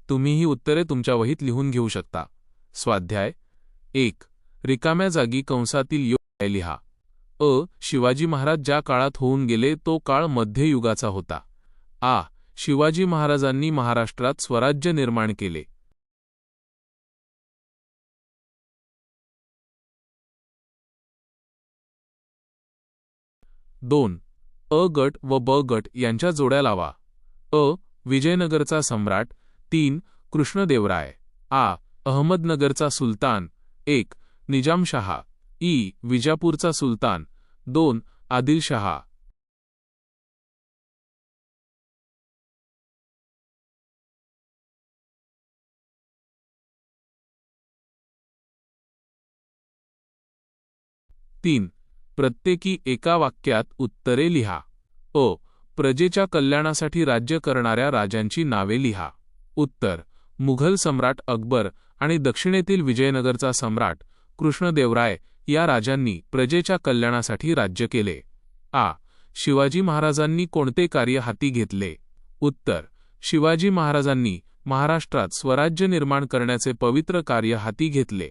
तुम्ही ही उत्तरे तुमच्या वहीत लिहून घेऊ शकता. स्वाध्याय 1. रिकाम्या जागी कंसातील योग्य लिहा. शिवाजी महाराज ज्या काळात होऊन गेले तो काळ मध्ययुगाचा होता. शिवाजी महाराजांनी महाराष्ट्रात स्वराज्य निर्माण केले. 2. गट व ब गट यांच्या जोड्या लावा. विजयनगरचा सम्राट. 3. कृष्णदेवराय. अहमदनगरचा सुलतान. 1. निजामशहा. विजापूरचा सुलतान. 2. आदिलशहा. तीन. प्रत्येकी एका वाक्यात उत्तरे लिहा. प्रजेच्या कल्याणासाठी राज्य करणाऱ्या राजांची नावे लिहा. उत्तर: मुघल सम्राट अकबर आणि दक्षिणेतील विजयनगरचा सम्राट कृष्णदेवराय या राजांनी प्रजेच्या कल्याणासाठी राज्य केले. शिवाजी महाराजांनी कोणते कार्य हाती घेतले? उत्तर: शिवाजी महाराजांनी महाराष्ट्रात स्वराज्य निर्माण करण्याचे पवित्र कार्य हाती घेतले.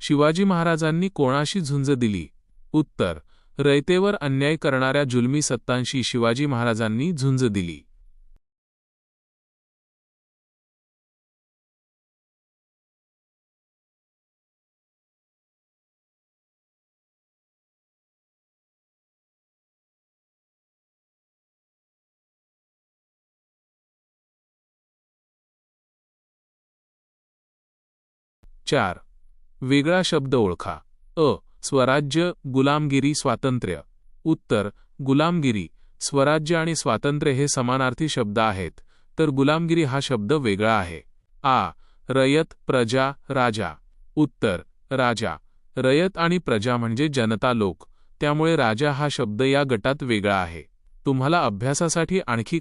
शिवाजी महाराजांनी कोणाशी झुंज दिली? उत्तर: रयतेवर अन्याय करणाऱ्या जुलमी सत्तांशी शिवाजी महाराजांनी झुंज दिली. चार. वेगळा शब्द ओळखा. स्वराज्य, गुलामगिरी, स्वातंत्र्य. उत्तर: गुलामगिरी, स्वराज्य आणि स्वातंत्र्य हे समानार्थी शब्द आहेत, तर गुलामगिरी हा शब्द वेगळा आहे. रयत, प्रजा, राजा. उत्तर: राजा. रयत आणि प्रजा म्हणजे जनता, लोक, त्यामुळे राजा हा शब्द या गटात वेगळा आहे. तुम्हाला अभ्यासासाठी आणखी